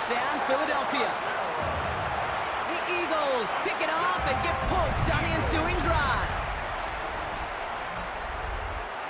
Touchdown, Philadelphia. The Eagles pick it off and get points on the ensuing drive.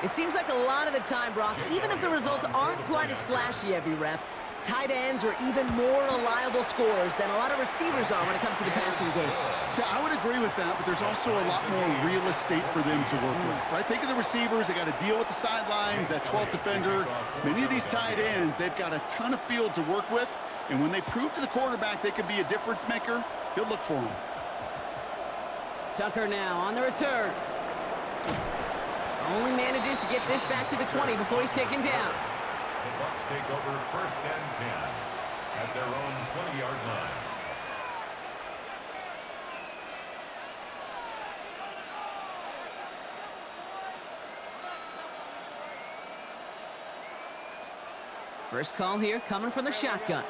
It seems like a lot of the time, Brock, even if the results aren't quite as flashy every rep, tight ends are even more reliable scorers than a lot of receivers are when it comes to the passing game. Yeah, I would agree with that, but there's also a lot more real estate for them to work with, right? Think of the receivers. They got to deal with the sidelines, that 12th defender. Many of these tight ends, they've got a ton of field to work with, and when they prove to the quarterback they can be a difference maker, he'll look for them. Tucker now on the return. Only manages to get this back to the 20 before he's taken down. The Bucs take over 1st and 10 at their own 20-yard line. First call here coming from the shotgun.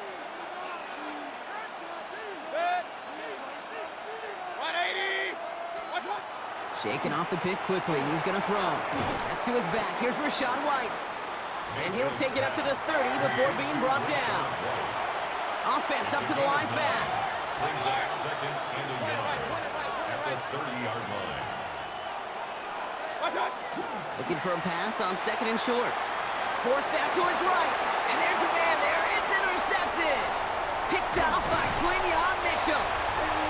Shaking off the pick quickly. He's going to throw. That's to his back. Here's Rachaad White. And he'll take it up to the 30 before being brought down. Offense up to the line fast. Brings up 2nd and 1 at the 30-yard line. Looking for a pass on 2nd and short. Forced out to his right. And there's a man there. It's intercepted. Picked off by Quinyon Mitchell.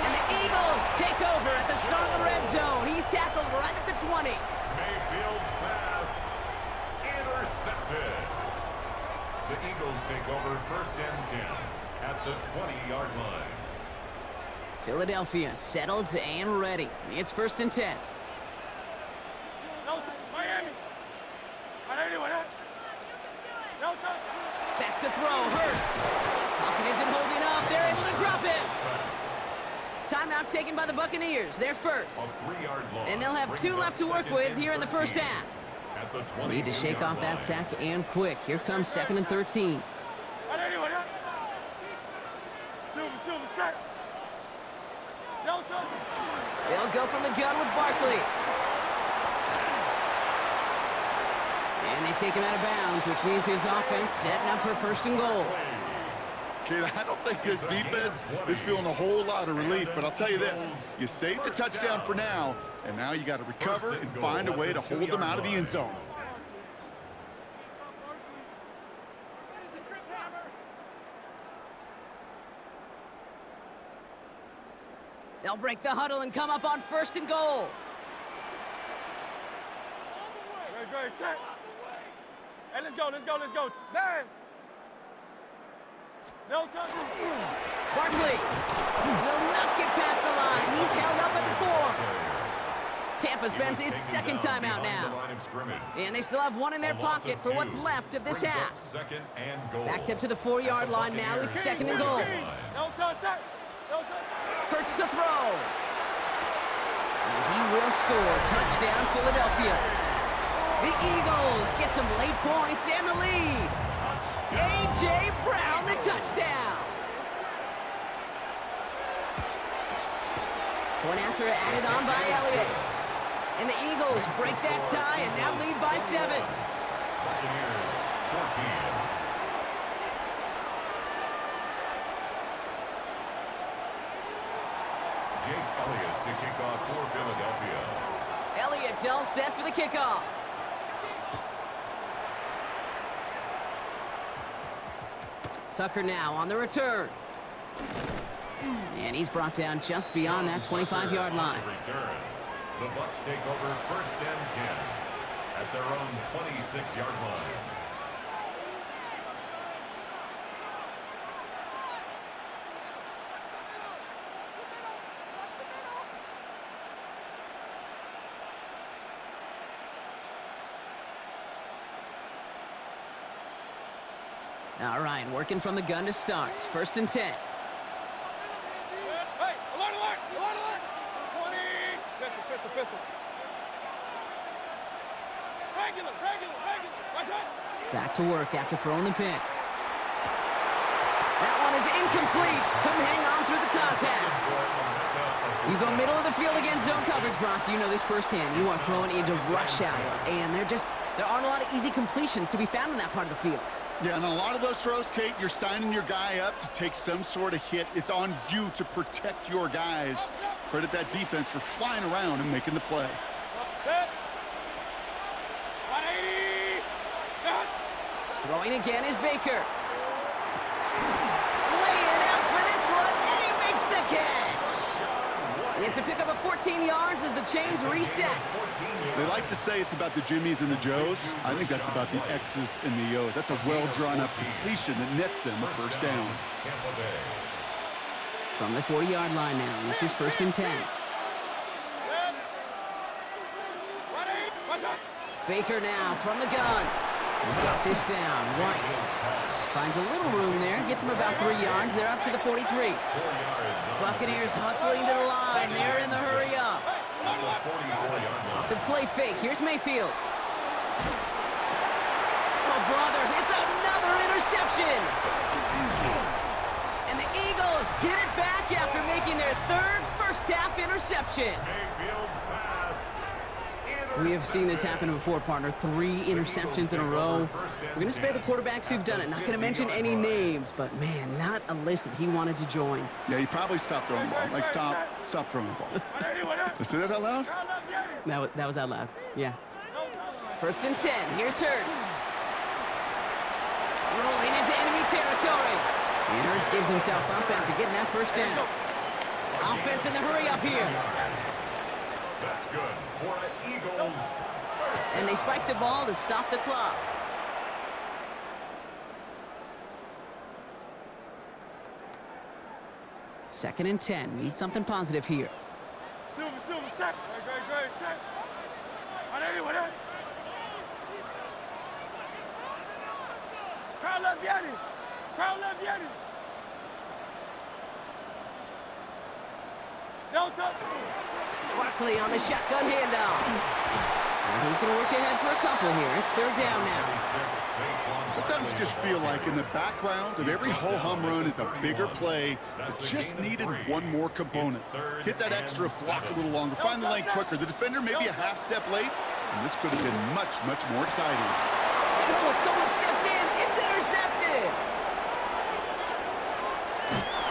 And the Eagles take over at the start of the red zone. He's tackled right at the 20. Mayfield's pass intercepted. The Eagles take over 1st and 10 at the 20-yard line. Philadelphia settled and ready. It's 1st and 10. Back to throw, Hurts. Pocket isn't holding up. They're able to drop it. Timeout taken by the Buccaneers. They're first. And they'll have 2 left to work with here in the first half. Need to shake off that sack and quick. Here comes 2nd and 13. They'll go from the gun with Barkley. And they take him out of bounds, which means his offense setting up for 1st and goal. Kid, I don't think this defense is feeling a whole lot of relief, but I'll tell you this. You saved a touchdown for now, and now you got to recover and find a way to hold them out of the end zone. They'll break the huddle and come up on 1st and goal. Set. Hey, let's go. Man. No touch. Barkley will not get past the line. He's held up at the 4. Tampa spends its 2nd timeout now. And they still have 1 in their pocket for what's left of this half. Backed up to the 4-yard line now. It's 2nd and goal. No touch. Hurts to throw. And he will score. Touchdown, Philadelphia. The Eagles get some late points and the lead. A.J. Brown, the touchdown. Point after added on by Elliott. And the Eagles break that tie and now lead by 7. Buccaneers 14. Jake Elliott to kick off for Philadelphia. Elliott's all set for the kickoff. Tucker now on the return. And he's brought down just beyond that 25-yard line. Return. The Bucs take over 1st and 10 at their own 26-yard line. All right, working from the gun to start. 1st and 10. Hey, alert! 20. Pistol. Regular. Back to work after throwing the pick. That one is incomplete. Couldn't hang on through the contact. You go middle of the field against zone coverage, Brock. You know this firsthand. You are throwing into rush hour, and There aren't a lot of easy completions to be found in that part of the field. Yeah, and a lot of those throws, Kate, you're signing your guy up to take some sort of hit. It's on you to protect your guys. Credit that defense for flying around and making the play. Throwing again is Baker. Laying out for this one, and he makes the catch. It's a pickup of 14 yards as the chains reset. They like to say it's about the Jimmies and the Joes. I think that's about the X's and the O's. That's a well-drawn-up completion that nets them a first down. From the 40-yard line now, this is 1st and 10. Baker now from the gun. Got this down. White finds a little room there. Gets him about 3 yards. They're up to the 43. Buccaneers hustling to the line. They're in the hurry up. Off the play fake. Here's Mayfield. Oh, brother. It's another interception. And the Eagles get it back after making their third first-half interception. We have seen this happen before, partner. 3 interceptions in a row. We're going to spare the quarterbacks who've done it. Not going to mention any names, but, man, not a list that he wanted to join. Yeah, he probably stopped throwing the ball. Like, stop throwing the ball. Did I say that out loud? That was out loud, yeah. 1st and 10. Here's Hurts. Rolling into enemy territory. And Hurts gives himself up after getting that first down. Offense in the hurry up here. That's good for an Eagles. And they spike the ball to stop the clock. Second and 10. Need something positive here. Barkley on the shotgun handoff. And he's going to work ahead for a couple here. It's 3rd down now. Sometimes you just feel like in the background of every ho-hum run is a bigger play that just needed one more component. Hit that extra block a little longer, find the lane quicker. The defender maybe a half step late, and this could have been much, much more exciting. Oh, someone stepped in. It's intercepted.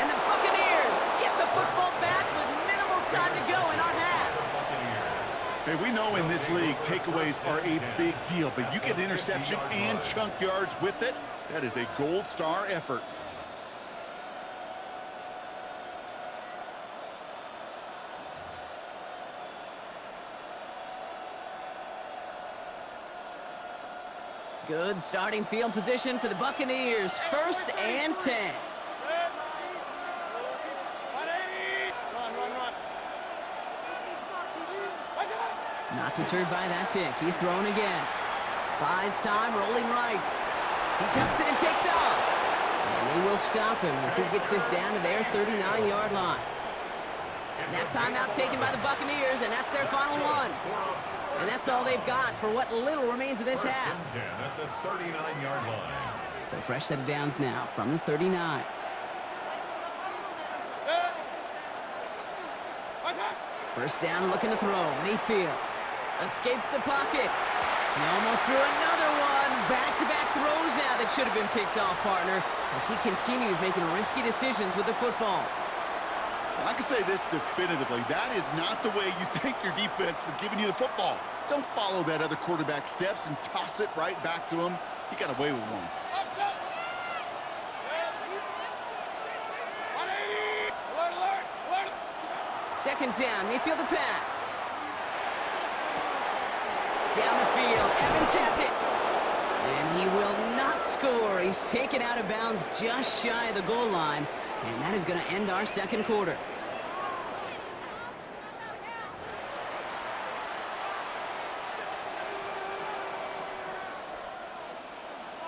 And the Buccaneers get the football back with minimal time to go in our half. Hey, we know in this league, takeaways are a big deal, but you get interception and chunk yards with it. That is a gold star effort. Good starting field position for the Buccaneers. 1st and 10. Not deterred by that pick. He's throwing again. Buys time, rolling right. He tucks it and takes off. And they will stop him as he gets this down to their 39-yard line. That timeout taken by the Buccaneers, and that's their final one. And that's all they've got for what little remains of this half. First and 10 at the 39-yard line. So fresh set of downs now from the 39. First down, looking to throw. Mayfield escapes the pocket. He almost threw another one. Back-to-back throws now that should have been picked off, partner, as he continues making risky decisions with the football. I can say this definitively. That is not the way you thank your defense for giving you the football. Don't follow that other quarterback steps and toss it right back to him. He got away with one. Second down, Mayfield to pass. Down the field, Evans has it. And he will not score. He's taken out of bounds just shy of the goal line. And that is going to end our second quarter.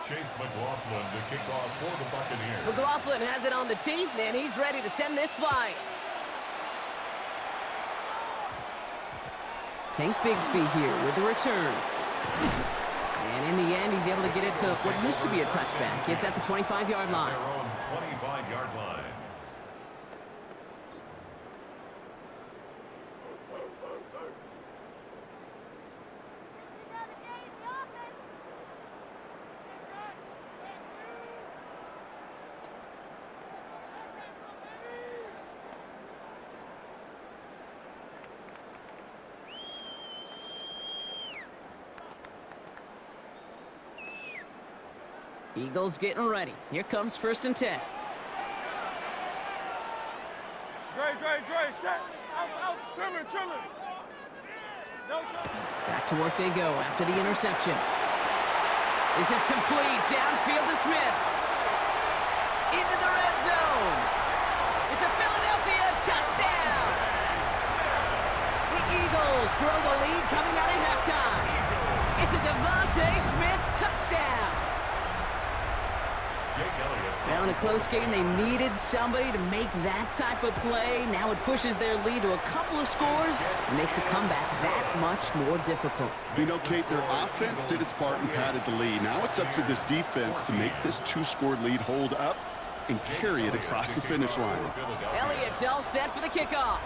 Chase McLaughlin to kick off for the Buccaneers. McLaughlin has it on the tee, and he's ready to send this flying. Tank Bigsby here with the return. And in the end, he's able to get it to what used to be a touchback. It's at the 25-yard line. Their own 25-yard line. Eagles getting ready. Here comes 1st and 10. Dre, set. Out, trimmer. No touch. Back to work they go after the interception. This is complete. Downfield to Smith. Into the red zone. It's a Philadelphia touchdown. The Eagles grow the lead coming out of halftime. It's a Devontae Smith touchdown. Now in a close game, they needed somebody to make that type of play. Now it pushes their lead to a couple of scores and makes a comeback that much more difficult. You know, Kate, their offense did its part and padded the lead. Now it's up to this defense to make this 2-score lead hold up and carry it across the finish line. Elliott's all set for the kickoff.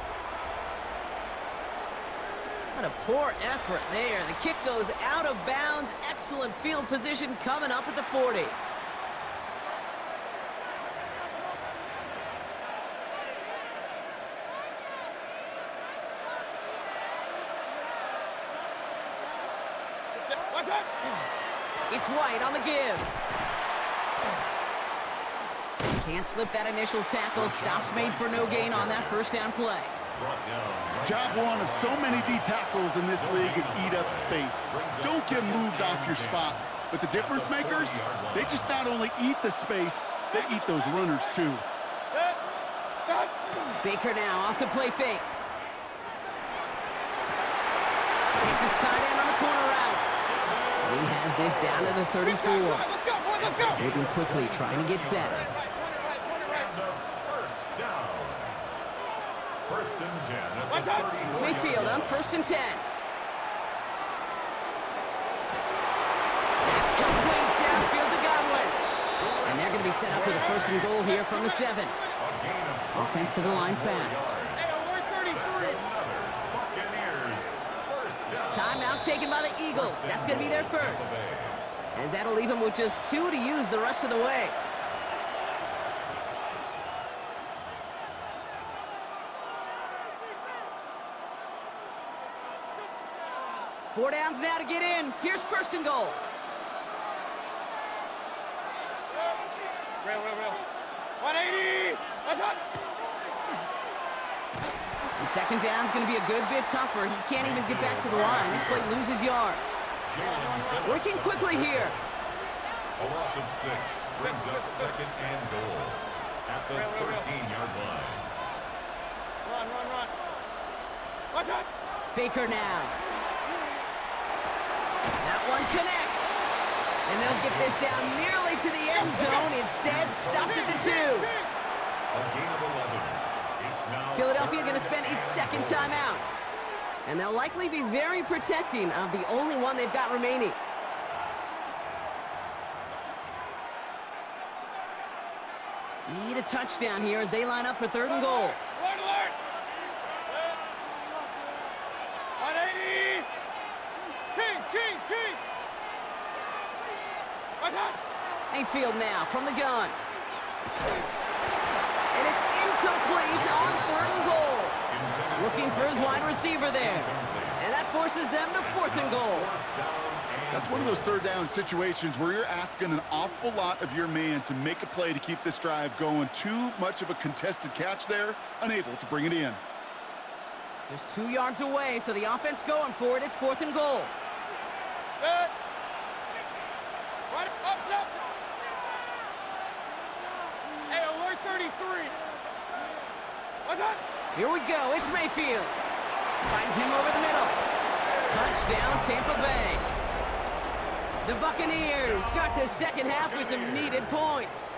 What a poor effort there. The kick goes out of bounds. Excellent field position coming up at the 40. It's White on the give. Can't slip that initial tackle. Stops made for no gain on that 1st down play. Job one of so many D tackles in this league is eat up space. Don't get moved off your spot. But the difference makers, they just not only eat the space, they eat those runners too. Baker now off the play fake. It's his tight end on the corner route. And he has this down to the 34. Let's go. Moving quickly, trying to get set. First and 10 at the 30. Mayfield on 1st and 10. That's complete downfield to Godwin. And they're going to be set up with a 1st and goal here from the 7. Offense to the line fast. Timeout taken by the Eagles. That's going to be their first. As that'll leave them with just 2 to use the rest of the way. Four downs now to get in. Here's 1st and goal. Real. 180. That's hot. And 2nd down's going to be a good bit tougher. He can't even get back to the line. This play loses yards. Working quickly here. A loss of 6 brings up 2nd and goal at the 13-yard line. Run. Watch out. Baker now. That one connects. And they'll get this down nearly to the end zone. Instead, stopped at the 2. A gain of 11. It's now Philadelphia going to spend its 2nd timeout. And they'll likely be very protecting of the only one they've got remaining. Need a touchdown here as they line up for 3rd and goal. Alert. 180. Kings. Watch out. Mayfield now from the gun. And it's incomplete on 3rd and goal. Looking for his wide receiver there. And that forces them to 4th and goal. That's one of those 3rd down situations where you're asking an awful lot of your man to make a play to keep this drive going. Too much of a contested catch there, unable to bring it in. Just 2 yards away, so the offense going for it. It's 4th and goal. Right up. Hey, alert 33. What's up? Here we go. It's Mayfield. Finds him over the middle. Touchdown, Tampa Bay. The Buccaneers start the 2nd half with some needed points.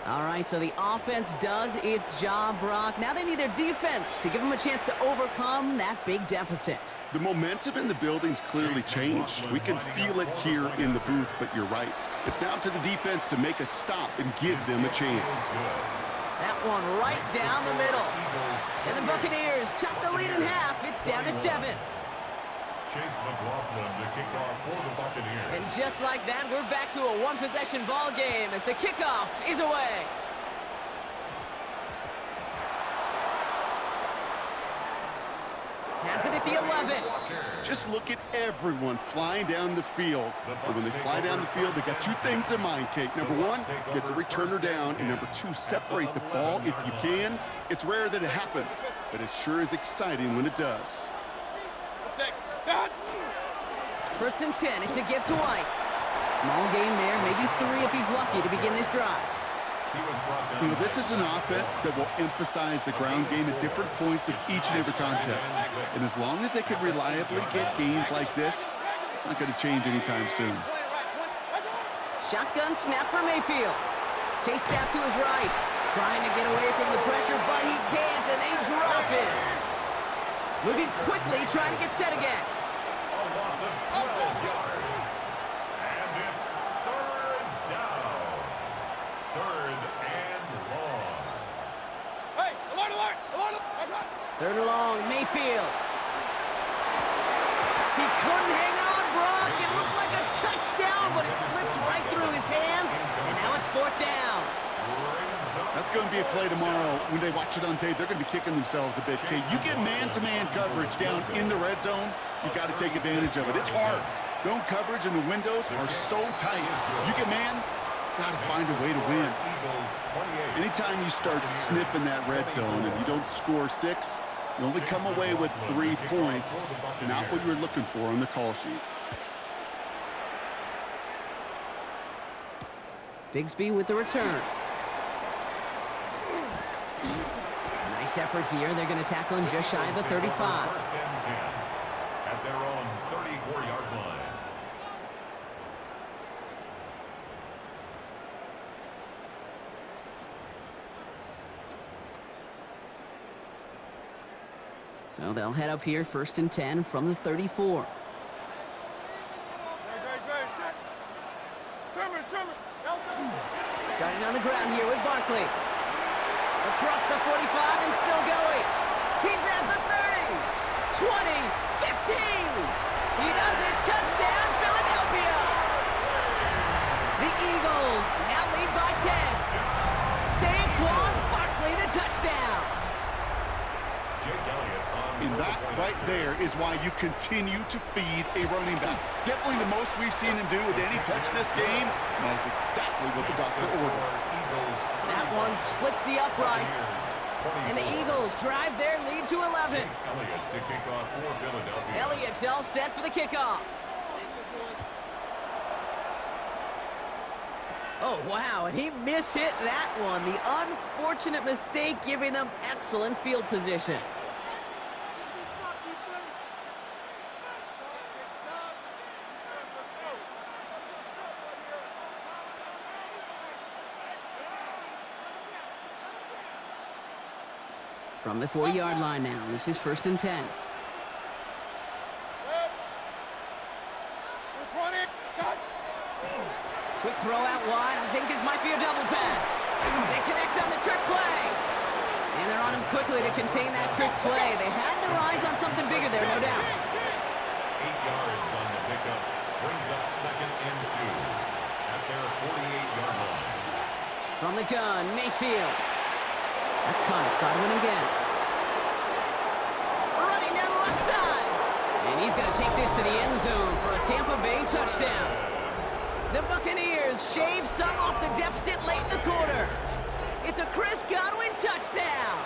All right, so the offense does its job, Brock. Now they need their defense to give them a chance to overcome that big deficit. The momentum in the building's clearly changed. We can feel it here in the booth, but you're right. It's now to the defense to make a stop and give them a chance. That one right down the middle. And the Buccaneers chop the lead in half. It's down to 7. Chase McLaughlin to kick off for the Buccaneers. And just like that, we're back to a one-possession ball game as the kickoff is away. Has has it at the 11. Just look at everyone flying down the field. And when they fly down the field, they got two things in mind, Kate. Number one, get the returner down. And number two, separate the ball if you can. It's rare that it happens, but it sure is exciting when it does. First and 10, it's a gift to White. Small gain there, maybe 3 if he's lucky to begin this drive. You know, this is an offense that will emphasize the ground game at different points of each and every contest. And as long as they can reliably get gains like this, it's not going to change anytime soon. Shotgun snap for Mayfield. Chased out to his right. Trying to get away from the pressure, but he can't, and they drop it. Moving quickly, trying to get set again. A loss of 12 yards. And it's third down. Third and long. Hey, alert, alert, alert, alert. Third and long, Mayfield. He couldn't hang on, Brock. It looked like a touchdown, but it slips right through his hands, and now it's 4th down. That's going to be a play tomorrow. When they watch it on tape, they're going to be kicking themselves a bit. Okay, you get man-to-man coverage down in the red zone, you got to take advantage of it. It's hard. Zone coverage and the windows are so tight. You get man, got to find a way to win. Anytime you start sniffing that red zone and you don't score 6, you only come away with 3 points. Not what you were looking for on the call sheet. Bigsby with the return. Nice effort here. They're going to tackle him just shy of the 35. First and 10 at their own 34-yard line. So they'll head up here, 1st and 10 from the 34. Starting on the ground here with Barkley. Across the 45 and still going. He's at the 30, 20, 15. He does it. Touchdown, Philadelphia. The Eagles now lead by 10. Saquon Barkley, the touchdown. Jake Elliott on And that right there is why you continue to feed a running back. Definitely the most we've seen him do with any touch this game. And that is exactly what the doctor ordered. That one splits the uprights. And the Eagles drive their lead to 11. Elliott to kick off for Philadelphia. Elliott's all set for the kickoff. Oh, wow, and he mishit that one. The unfortunate mistake giving them excellent field position. From the 40-yard line now, this is 1st and 10. Quick throw out wide. I think this might be a double pass. They connect on the trick play. And they're on him quickly to contain that trick play. They had their eyes on something bigger there, no doubt. 8 yards on the pickup. Brings up 2nd and 2 at their 48-yard line. From the gun, Mayfield. That's caught. It's Godwin again. Running down the left side. And he's going to take this to the end zone for a Tampa Bay touchdown. The Buccaneers shave some off the deficit late in the quarter. It's a Chris Godwin touchdown.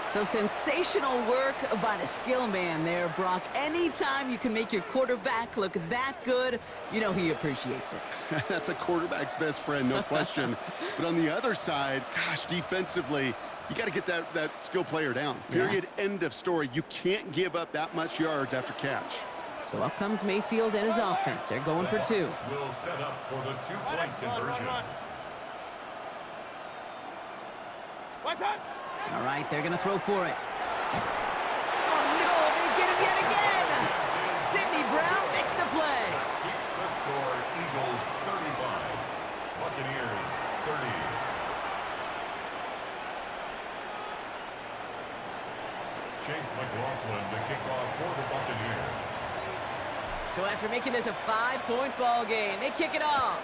So sensational work by the skill man there, Brock. Anytime you can make your quarterback look that good, you know he appreciates it. That's a quarterback's best friend, no question. But on the other side, gosh, defensively, you got to get that skill player down. Period. Yeah. End of story. You can't give up that much yards after catch. So up comes Mayfield and his offense. They're going for 2. Will set up for the 2-point conversion. All right, they're going to throw for it. Oh, no, they get him yet again. Sidney Brown makes the play. Keeps the score. Eagles 35. Buccaneers 30. Chase McLaughlin to kick off for the Buccaneers. So after making this a 5-point ball game, they kick it off.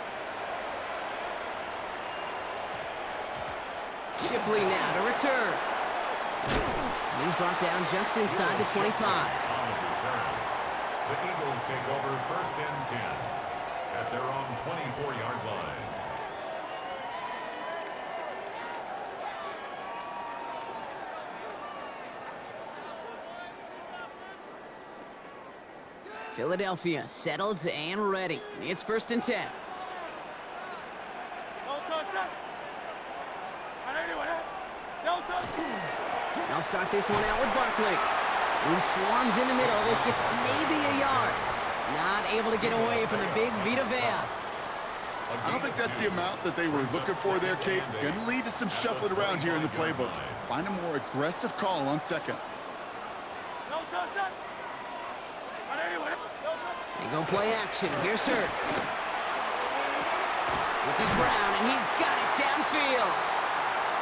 Shipley now to return. And he's brought down just inside the 25. On the return, the Eagles take over 1st and 10 at their own 24-yard line. Philadelphia settled and ready. It's 1st and 10. They'll start this one out with Barkley, who swarms in the middle. This gets maybe a yard. Not able to get away from the big Vita Vea. I don't think that's the amount that they were looking for there, Kate. Going to lead to some shuffling around here in the playbook. Find a more aggressive call on 2nd. They go play action. Here's Hurts. This is Brown, and he's got it downfield.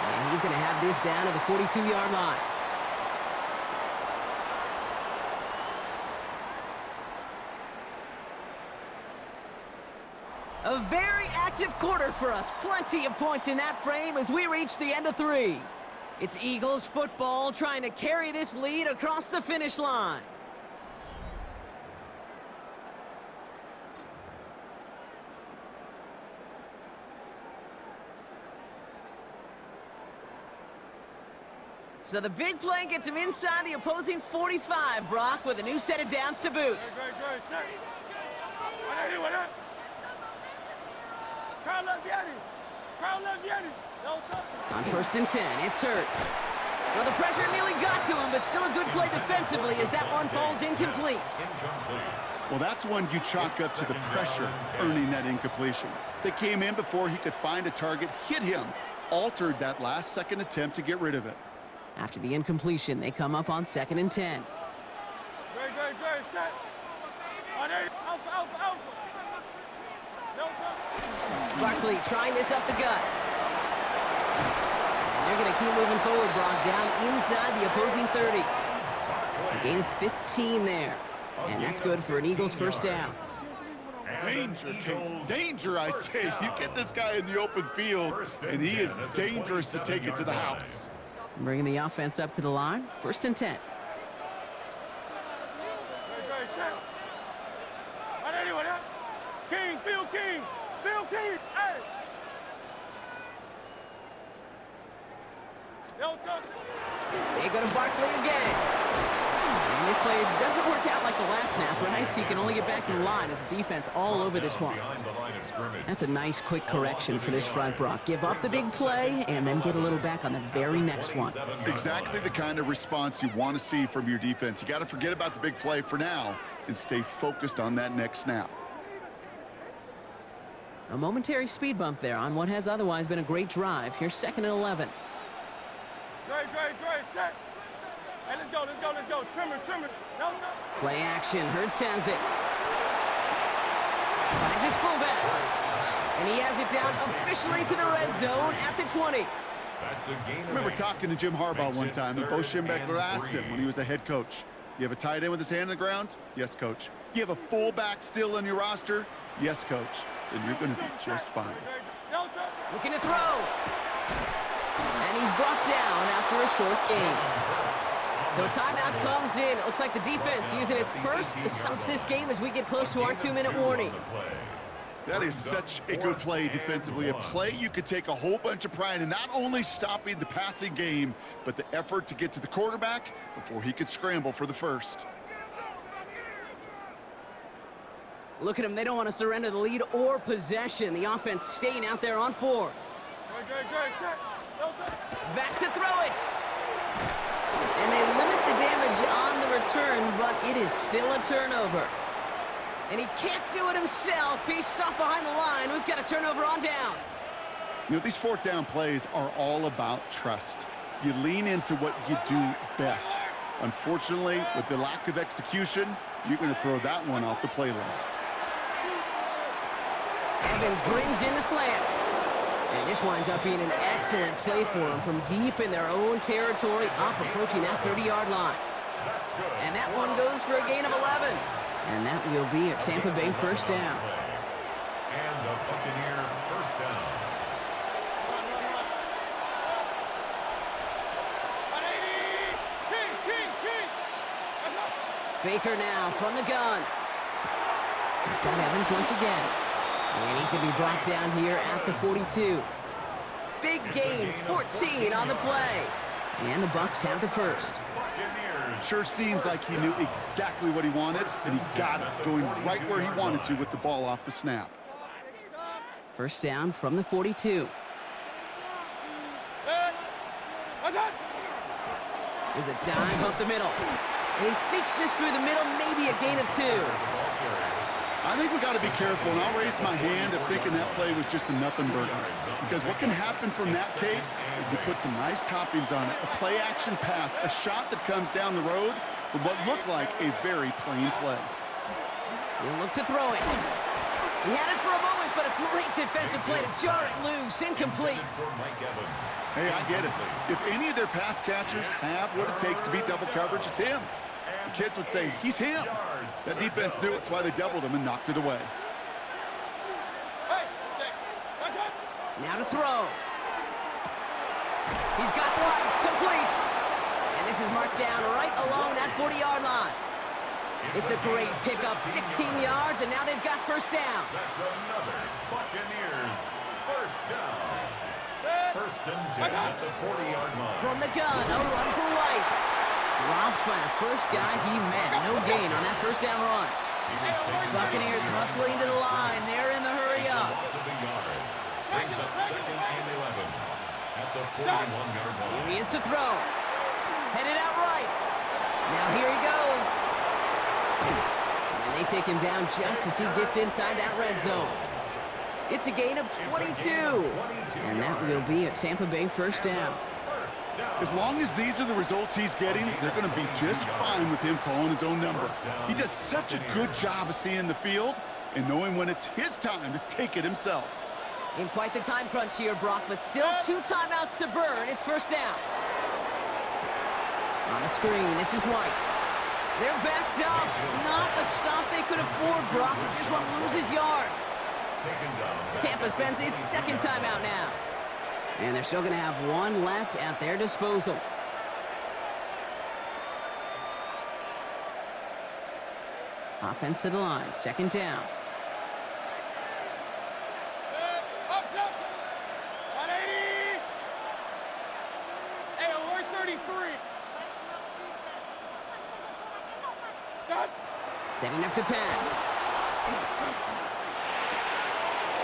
And he's going to have this down to the 42-yard line. A very active quarter for us. Plenty of points in that frame as we reach the end of 3. It's Eagles football trying to carry this lead across the finish line. So the big play gets him inside the opposing 45, Brock, with a new set of downs to boot. On 1st and 10, it's Hurts. Well, the pressure nearly got to him, but still a good play defensively as that one falls incomplete. Well, that's one you chalk up to the pressure, earning that incompletion. They came in before he could find a target, hit him, altered that last-second attempt to get rid of it. After the incompletion, they come up on 2nd and 10. Barkley trying this up the gut. And they're going to keep moving forward, Brock, down inside the opposing 30. A gain of 15 there. And that's good for an Eagles 1st down. Danger, Kate. Danger, I say. You get this guy in the open field, and he is dangerous to take it to the house. Bringing the offense up to the line. 1st and 10. They go to Barkley again. And this play doesn't work out like the last snap, right? So you can only get back to the line as the defense all over this one. That's a nice quick correction for this front, Brock. Give up the big play and then get a little back on the very next one. Exactly the kind of response you want to see from your defense. You got to forget about the big play for now and stay focused on that next snap. A momentary speed bump there on what has otherwise been a great drive. Here's 2nd and 11. Great, set. Hey, let's go. Trim it. No. Play action. Hurts has it. Finds his fullback. And he has it down officially to the red zone at the 20. I remember talking to Jim Harbaugh one time, and Bo Schembechler asked him when he was a head coach, you have a tight end with his hand on the ground? Yes, coach. You have a fullback still on your roster? Yes, coach. Then you're going to be just fine. Looking to throw. And he's brought down after a short gain. So a timeout comes in. It looks like the defense using its first stops this game as we get close to our 2-minute warning. That is such a good play defensively. A play you could take a whole bunch of pride in not only stopping the passing game, but the effort to get to the quarterback before he could scramble for the first. Look at them. They don't want to surrender the lead or possession. The offense staying out there on 4. Back to throw it. And they limit the damage on the return, but it is still a turnover. And he can't do it himself. He's stopped behind the line. We've got a turnover on downs. You know, these 4th down plays are all about trust. You lean into what you do best. Unfortunately, with the lack of execution, you're going to throw that one off the playlist. Evans brings in the slant. And this winds up being an excellent play for them from deep in their own territory, up approaching that 30-yard line. And that one goes for a gain of 11. And that will be a Tampa Bay 1st down. And the Buccaneer 1st down. Baker now from the gun. He's got Evans once again. And he's going to be brought down here at the 42. Big gain, 14 on the play. And the Bucs have the first. Sure seems like he knew exactly what he wanted, and he got it, going right where he wanted to with the ball off the snap. First down from the 42. There's a dive up the middle. And he sneaks this through the middle, maybe a gain of 2. I think we got to be careful, and I'll raise my hand of thinking that play was just a nothing burger. Because what can happen from that, Kate, is he put some nice toppings on it. A play-action pass, a shot that comes down the road for what looked like a very plain play. He'll look to throw it. He had it for a moment, but a great defensive play to jar it loose. Incomplete. Hey, I get it. If any of their pass catchers have what it takes to beat double coverage, it's him. The kids would say, he's him. That defense knew it. That's why they doubled him and knocked it away. Now to throw. He's got White, complete. And this is marked down right along that 40-yard line. It's a great pickup, 16 yards, and now they've got first down. That's another Buccaneers first down. First and 10 at the 40-yard line. From the gun, a run for White. Dropped by the first guy he met. No gain on that first down run. Buccaneers hustling to the line. They're in the hurry up. Brings up second and 11 at the 41-yard line. Here he is to throw. Headed out right. Now here he goes. And they take him down just as he gets inside that red zone. It's a gain of 22. And that will be a Tampa Bay first down. As long as these are the results he's getting, they're going to be just fine with him calling his own number. He does such a good job of seeing the field and knowing when it's his time to take it himself. In quite the time crunch here, Brock, but still 2 timeouts to burn. It's first down. On the screen, this is White. They're backed up. Not a stop they could afford, Brock, as this one loses yards. Tampa spends its second timeout now. And they're still going to have 1 left at their disposal. Offense to the line, second down. Hey, alert 33. Stop. Setting up to pass.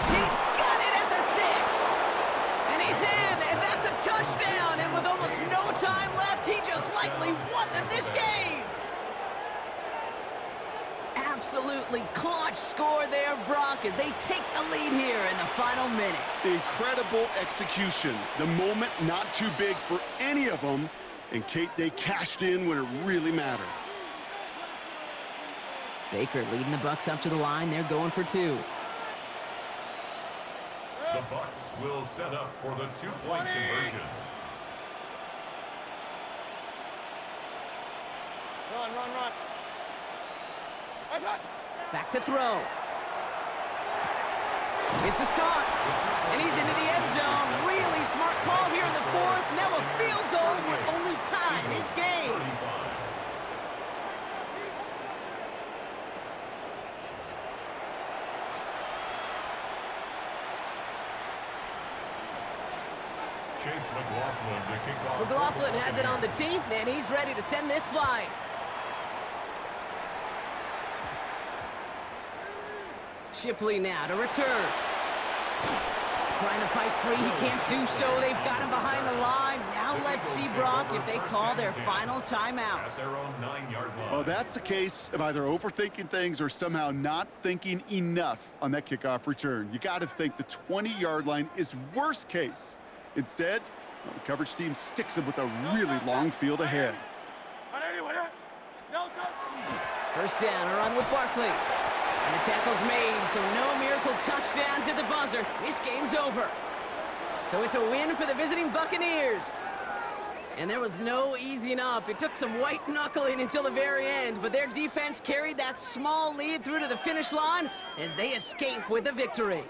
He's got it at the 6. And he's in, and that's a touchdown. And with almost no time left, he just likely won them this game. Absolutely clutch score there, Brock, as they take the lead here in the final minutes. Incredible execution. The moment not too big for any of them. And, Kate, they cashed in when it really mattered. Baker leading the Bucs up to the line. They're going for 2. The Bucs will set up for the 2-point conversion. Run, run, run. Back to throw. This is caught. And he's into the end zone. Really smart call here in the 4th. Now a field goal will only tie this game. McLaughlin has it on the tee, and he's ready to send this flying. Shipley now to return. Trying to fight free, he can't do so. They've got him behind the line. Now let's see, Brock, if they call their final timeout. At their own 9-yard line. Well, that's a case of either overthinking things or somehow not thinking enough on that kickoff return. You got to think the 20-yard line is worst case. Instead, the coverage team sticks him with a really long field ahead. First down, a run with Barkley. And the tackle's made, so no miracle touchdown to the buzzer. This game's over. So it's a win for the visiting Buccaneers. And there was no easing up. It took some white knuckling until the very end, but their defense carried that small lead through to the finish line as they escape with a victory.